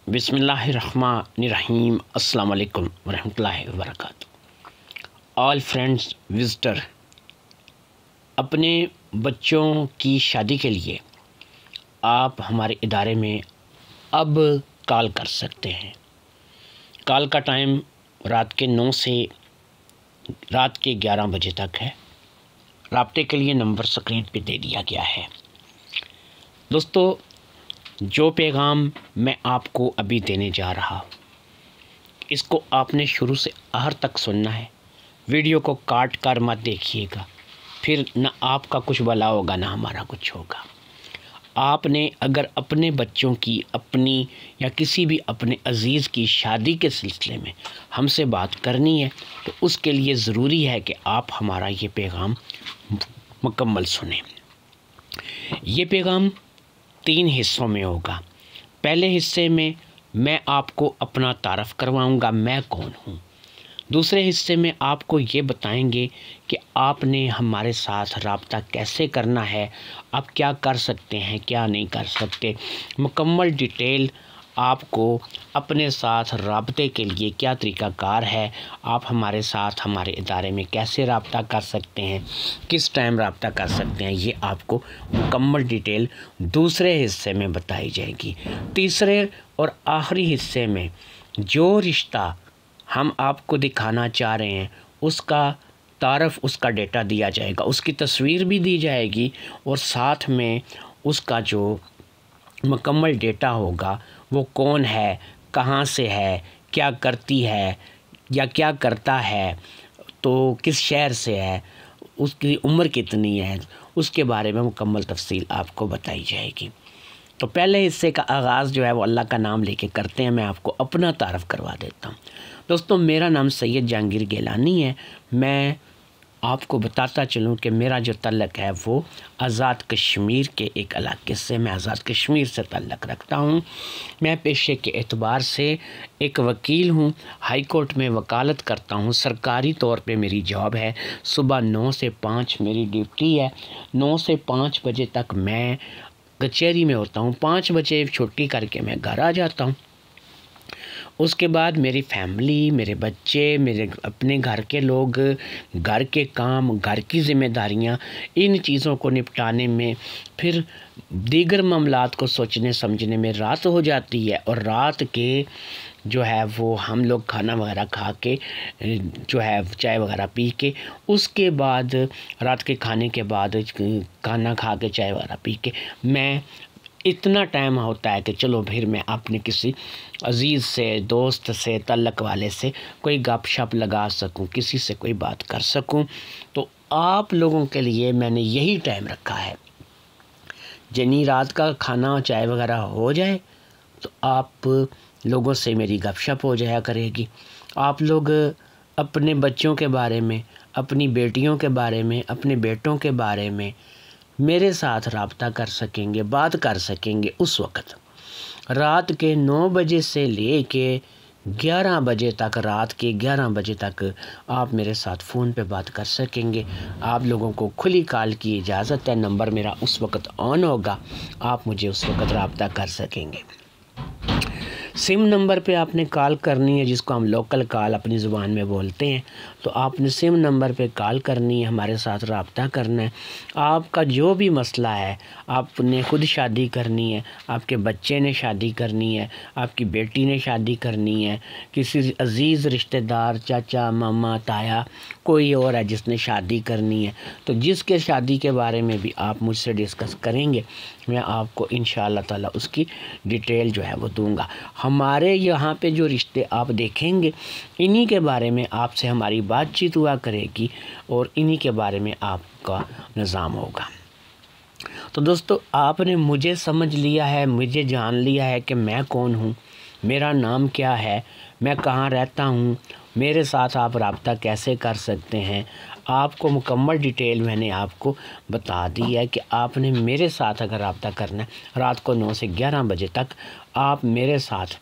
بسم اللہ الرحمن الرحیم۔ السلام علیکم ورحمۃ اللہ وبرکاتہ۔ آل فرینڈز وزٹر، اپنے بچوں کی شادی کے لیے آپ ہمارے ادارے میں اب کال کر سکتے ہیں۔ کال کا ٹائم رات کے 9 سے رات کے 11 بجے تک ہے۔ رابطے کے لیے نمبر اسکرین پہ دے دیا گیا ہے۔ دوستو، جو پیغام میں آپ کو ابھی دینے جا رہا ہوں، اس کو آپ نے شروع سے آخر تک سننا ہے۔ ویڈیو کو کاٹ کر مت دیکھیے گا، پھر نہ آپ کا کچھ بھلا ہوگا نہ ہمارا کچھ ہوگا۔ آپ نے اگر اپنے بچوں کی، اپنی یا کسی بھی اپنے عزیز کی شادی کے سلسلے میں ہم سے بات کرنی ہے تو اس کے لیے ضروری ہے کہ آپ ہمارا یہ پیغام مکمل سنیں۔ یہ پیغام 3 حصوں میں ہوگا۔ پہلے حصے میں آپ کو اپنا تعارف کرواؤں گا، میں کون ہوں۔ دوسرے حصے میں آپ کو یہ بتائیں گے کہ آپ نے ہمارے ساتھ رابطہ کیسے کرنا ہے، آپ کیا کر سکتے ہیں، کیا نہیں کر سکتے۔ مکمل ڈیٹیل آپ کو اپنے ساتھ رابطے کے لیے کیا طریقہ کار ہے، آپ ہمارے ساتھ ہمارے ادارے میں کیسے رابطہ کر سکتے ہیں، کس ٹائم رابطہ کر سکتے ہیں، یہ آپ کو مکمل ڈیٹیل دوسرے حصے میں بتائی جائے گی۔ تیسرے اور آخری حصے میں جو رشتہ ہم آپ کو دکھانا چاہ رہے ہیں اس کا تعارف، اس کا ڈیٹا دیا جائے گا، اس کی تصویر بھی دی جائے گی، اور ساتھ میں اس کا جو مکمل ڈیٹا ہوگا وہ کون ہے، کہاں سے ہے، کیا کرتی ہے یا کیا کرتا ہے، تو کس شہر سے ہے، اس کی عمر کتنی ہے، اس کے بارے میں مکمل تفصیل آپ کو بتائی جائے گی۔ تو پہلے حصے کا آغاز جو ہے وہ اللہ کا نام لے کے کرتے ہیں۔ میں آپ کو اپنا تعارف کروا دیتا ہوں۔ دوستو، میرا نام سید جہانگیر گیلانی ہے۔ میں آپ کو بتاتا چلوں کہ میرا جو تعلق ہے وہ آزاد کشمیر کے ایک علاقے سے، میں آزاد کشمیر سے تعلق رکھتا ہوں۔ میں پیشے کے اعتبار سے ایک وکیل ہوں، ہائی کورٹ میں وکالت کرتا ہوں۔ سرکاری طور پہ میری جاب ہے، صبح 9 سے 5 میری ڈیوٹی ہے۔ 9 سے 5 بجے تک میں کچہری میں ہوتا ہوں، 5 بجے چھٹی کر کے میں گھر آ جاتا ہوں۔ اس کے بعد میری فیملی، میرے بچے، میرے اپنے گھر کے لوگ، گھر کے کام، گھر کی ذمہ داریاں، ان چیزوں کو نپٹانے میں، پھر دیگر معاملات کو سوچنے سمجھنے میں رات ہو جاتی ہے، اور رات کے جو ہے وہ ہم لوگ کھانا وغیرہ کھا کے جو ہے چائے وغیرہ پی کے، اس کے بعد رات کے کھانے کے بعد کھانا کھا کے چائے وغیرہ پی کے میں اتنا ٹائم ہوتا ہے کہ چلو پھر میں اپنے کسی عزیز سے، دوست سے، تعلق والے سے کوئی گپ شپ لگا سکوں، کسی سے کوئی بات کر سکوں۔ تو آپ لوگوں کے لیے میں نے یہی ٹائم رکھا ہے۔ جنی رات کا کھانا چائے وغیرہ ہو جائے تو آپ لوگوں سے میری گپ شپ ہو جایا کرے گی۔ آپ لوگ اپنے بچوں کے بارے میں، اپنی بیٹیوں کے بارے میں، اپنے بیٹوں کے بارے میں میرے ساتھ رابطہ کر سکیں گے، بات کر سکیں گے۔ اس وقت رات کے 9 بجے سے لے کے 11 بجے تک، رات کے 11 بجے تک آپ میرے ساتھ فون پہ بات کر سکیں گے۔ آپ لوگوں کو کھلی کال کی اجازت ہے، نمبر میرا اس وقت آن ہوگا، آپ مجھے اس وقت رابطہ کر سکیں گے۔ سم نمبر پہ آپ نے کال کرنی ہے، جس کو ہم لوکل کال اپنی زبان میں بولتے ہیں، تو آپ نے سم نمبر پہ کال کرنی ہے، ہمارے ساتھ رابطہ کرنا ہے۔ آپ کا جو بھی مسئلہ ہے، آپ نے خود شادی کرنی ہے، آپ کے بچے نے شادی کرنی ہے، آپ کی بیٹی نے شادی کرنی ہے، کسی عزیز رشتہ دار، چاچا، ماما، تایا، کوئی اور ہے جس نے شادی کرنی ہے، تو جس کے شادی کے بارے میں بھی آپ مجھ سے ڈسکس کریں گے، میں آپ کو انشاءاللہ تعالی اس کی ڈیٹیل جو ہے وہ دوں گا۔ ہمارے یہاں پہ جو رشتے آپ دیکھیں گے، انہی کے بارے میں آپ سے ہماری بات چیت ہوا کرے گی، اور انہی کے بارے میں آپ کا نظام ہوگا۔ تو دوستو، آپ نے مجھے سمجھ لیا ہے، مجھے جان لیا ہے کہ میں کون ہوں، میرا نام کیا ہے، میں کہاں رہتا ہوں، میرے ساتھ آپ رابطہ کیسے کر سکتے ہیں۔ آپ کو مکمل ڈیٹیل میں نے آپ کو بتا دی ہے کہ آپ نے میرے ساتھ اگر رابطہ کرنا ہے، رات کو 9 سے 11 بجے تک آپ میرے ساتھ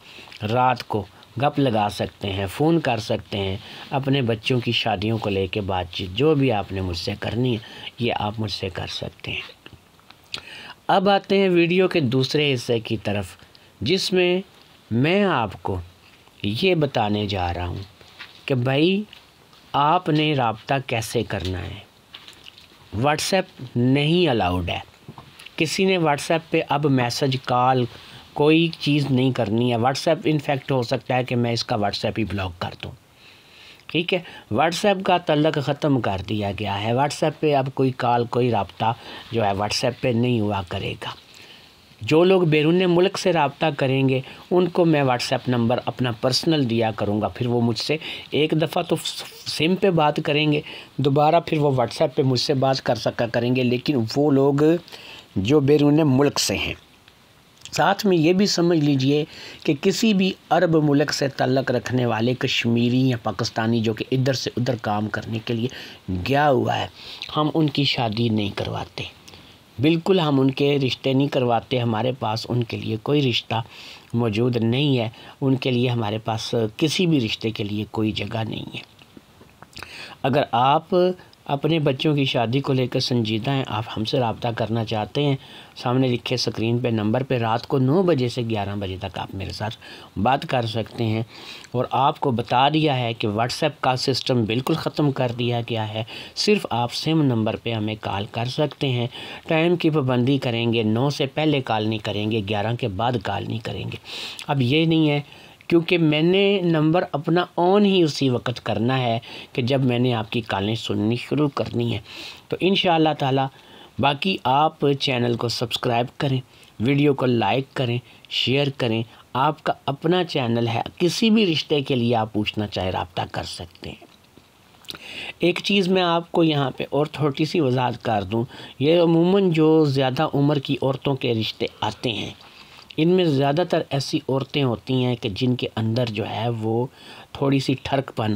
رات کو گپ لگا سکتے ہیں، فون کر سکتے ہیں، اپنے بچوں کی شادیوں کو لے کے بات چیت جو بھی آپ نے مجھ سے کرنی ہے، یہ آپ مجھ سے کر سکتے ہیں۔ اب آتے ہیں ویڈیو کے دوسرے حصے کی طرف، جس میں میں آپ کو یہ بتانے جا رہا ہوں کہ بھائی آپ نے رابطہ کیسے کرنا ہے۔ واٹس ایپ نہیں الاؤڈ ہے، کسی نے واٹس ایپ پہ اب میسج کال کوئی چیز نہیں کرنی ہے۔ واٹس ایپ انفیکٹ ہو سکتا ہے کہ میں اس کا واٹس ایپ ہی بلاک کر دوں، ٹھیک ہے۔ واٹس ایپ کا تعلق ختم کر دیا گیا ہے، واٹس ایپ پہ اب کوئی کال کوئی رابطہ جو ہے واٹس ایپ پہ نہیں ہوا کرے گا۔ جو لوگ بیرون ملک سے رابطہ کریں گے ان کو میں واٹس ایپ نمبر اپنا پرسنل دیا کروں گا، پھر وہ مجھ سے ایک دفعہ تو سم پہ بات کریں گے، دوبارہ پھر وہ واٹس ایپ پہ مجھ سے بات کر سکا کریں گے، لیکن وہ لوگ جو بیرون ملک سے ہیں۔ ساتھ میں یہ بھی سمجھ لیجئے کہ کسی بھی عرب ملک سے تعلق رکھنے والے کشمیری یا پاکستانی جو کہ ادھر سے ادھر کام کرنے کے لیے گیا ہوا ہے، ہم ان کی شادی نہیں کرواتے، بالکل ہم ان کے رشتے نہیں کرواتے۔ ہمارے پاس ان کے لیے کوئی رشتہ موجود نہیں ہے، ان کے لیے ہمارے پاس کسی بھی رشتے کے لیے کوئی جگہ نہیں ہے۔ اگر آپ اپنے بچوں کی شادی کو لے کر سنجیدہ ہیں، آپ ہم سے رابطہ کرنا چاہتے ہیں، سامنے لکھے اسکرین پہ نمبر پہ رات کو 9 بجے سے 11 بجے تک آپ میرے ساتھ بات کر سکتے ہیں۔ اور آپ کو بتا دیا ہے کہ واٹس ایپ کا سسٹم بالکل ختم کر دیا گیا ہے، صرف آپ سیم نمبر پہ ہمیں کال کر سکتے ہیں۔ ٹائم کی پابندی کریں گے، 9 سے پہلے کال نہیں کریں گے، 11 کے بعد کال نہیں کریں گے۔ اب یہ نہیں ہے کیونکہ میں نے نمبر اپنا آن ہی اسی وقت کرنا ہے کہ جب میں نے آپ کی کالیں سننی شروع کرنی ہے۔ تو انشاءاللہ تعالی باقی آپ چینل کو سبسکرائب کریں، ویڈیو کو لائک کریں، شیئر کریں۔ آپ کا اپنا چینل ہے، کسی بھی رشتے کے لیے آپ پوچھنا چاہے رابطہ کر سکتے ہیں۔ ایک چیز میں آپ کو یہاں پہ اور تھوڑی سی وضاحت کر دوں، یہ عموماً جو زیادہ عمر کی عورتوں کے رشتے آتے ہیں، ان میں زیادہ تر ایسی عورتیں ہوتی ہیں کہ جن کے اندر جو ہے وہ تھوڑی سی ٹھڑک پن،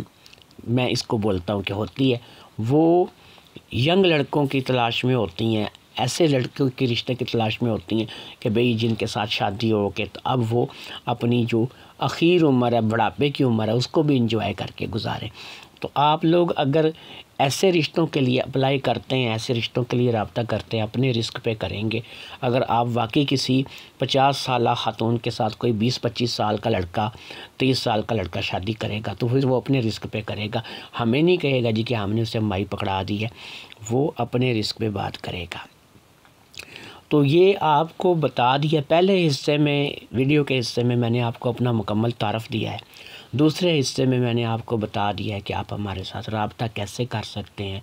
میں اس کو بولتا ہوں کہ ہوتی ہے، وہ ینگ لڑکوں کی تلاش میں ہوتی ہیں، ایسے لڑکوں کے رشتے کی تلاش میں ہوتی ہیں کہ بھئی جن کے ساتھ شادی ہو کے تو اب وہ اپنی جو اخیر عمر ہے، بڑھاپے کی عمر ہے، اس کو بھی انجوائے کر کے گزاریں۔ تو آپ لوگ اگر ایسے رشتوں کے لیے اپلائی کرتے ہیں، ایسے رشتوں کے لیے رابطہ کرتے ہیں، اپنے رزق پہ کریں گے۔ اگر آپ واقعی کسی 50 سالہ خاتون کے ساتھ کوئی 20-25 سال کا لڑکا، 30 سال کا لڑکا شادی کرے گا تو پھر وہ اپنے رزق پہ کرے گا، ہمیں نہیں کہے گا جی کہ ہم نے اسے مائی پکڑا دی ہے، وہ اپنے رزق پہ بات کرے گا۔ تو یہ آپ کو بتا دیا، پہلے حصے میں ویڈیو کے حصے میں نے آپ کو اپنا مکمل تعارف دیا ہے، دوسرے حصے میں نے آپ کو بتا دیا ہے کہ آپ ہمارے ساتھ رابطہ کیسے کر سکتے ہیں،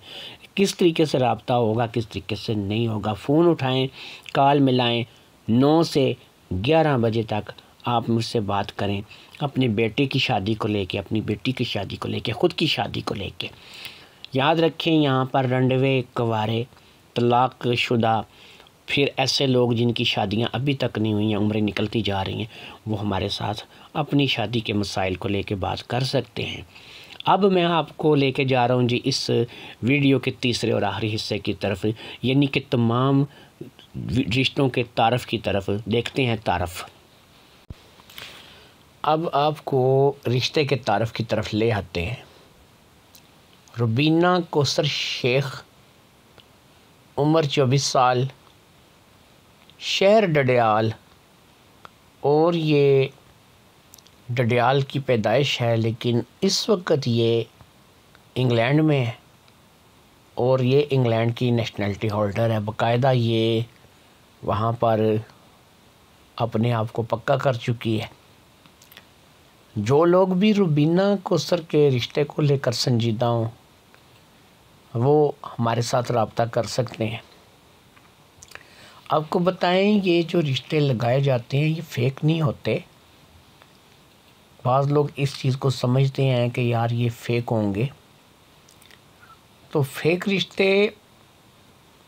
کس طریقے سے رابطہ ہوگا، کس طریقے سے نہیں ہوگا۔ فون اٹھائیں، کال ملائیں، 9 سے 11 بجے تک آپ مجھ سے بات کریں، اپنے بیٹے کی شادی کو لے کے، اپنی بیٹی کی شادی کو لے کے، خود کی شادی کو لے کے۔ یاد رکھیں یہاں پر رنڈوے، کوارے، طلاق شدہ، پھر ایسے لوگ جن کی شادیاں ابھی تک نہیں ہوئی ہیں، عمریں نکلتی جا رہی ہیں، وہ ہمارے ساتھ اپنی شادی کے مسائل کو لے کے بات کر سکتے ہیں۔ اب میں آپ کو لے کے جا رہا ہوں جی اس ویڈیو کے تیسرے اور آخری حصے کی طرف، یعنی کہ تمام رشتوں کے تعارف کی طرف۔ دیکھتے ہیں تعارف۔ اب آپ کو رشتے کے تعارف کی طرف لے آتے ہیں۔ ربینہ کوثر شیخ، عمر 24 سال، شہر ڈڈیال، اور یہ ڈڈیال کی پیدائش ہے لیکن اس وقت یہ انگلینڈ میں ہے، اور یہ انگلینڈ کی نیشنلٹی ہولڈر ہے، باقاعدہ یہ وہاں پر اپنے آپ کو پکا کر چکی ہے۔ جو لوگ بھی ربینہ کوثر کے رشتے کو لے کر سنجیدہ ہوں وہ ہمارے ساتھ رابطہ کر سکتے ہیں۔ آپ کو بتائیں یہ جو رشتے لگائے جاتے ہیں یہ فیک نہیں ہوتے۔ بعض لوگ اس چیز کو سمجھتے ہیں کہ یار یہ فیک ہوں گے، تو فیک رشتے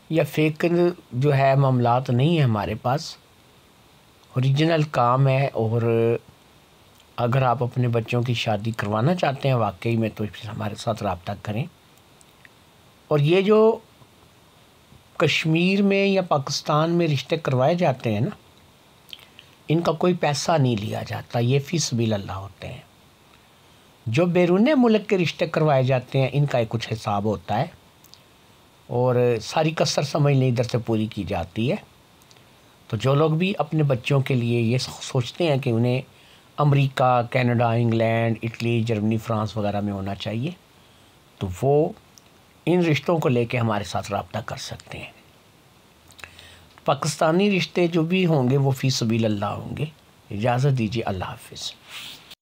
یا فیک جو ہے معاملات نہیں ہیں ہمارے پاس، اوریجنل کام ہے۔ اور اگر آپ اپنے بچوں کی شادی کروانا چاہتے ہیں واقعی میں تو پھر ہمارے ساتھ رابطہ کریں۔ اور یہ جو کشمیر میں یا پاکستان میں رشتے کروائے جاتے ہیں نا، ان کا کوئی پیسہ نہیں لیا جاتا، یہ فی سبیل اللہ ہوتے ہیں۔ جو بیرون ملک کے رشتے کروائے جاتے ہیں ان کا ایک کچھ حساب ہوتا ہے، اور ساری کسر سمجھنے ادھر سے پوری کی جاتی ہے۔ تو جو لوگ بھی اپنے بچوں کے لیے یہ سوچتے ہیں کہ انہیں America, Canada, England, Italy, Germany, France وغیرہ میں ہونا چاہیے، تو وہ ان رشتوں کو لے کے ہمارے ساتھ رابطہ کر سکتے ہیں۔ پاکستانی رشتے جو بھی ہوں گے وہ فی سبیل اللہ ہوں گے۔ اجازت دیجیے، اللہ حافظ۔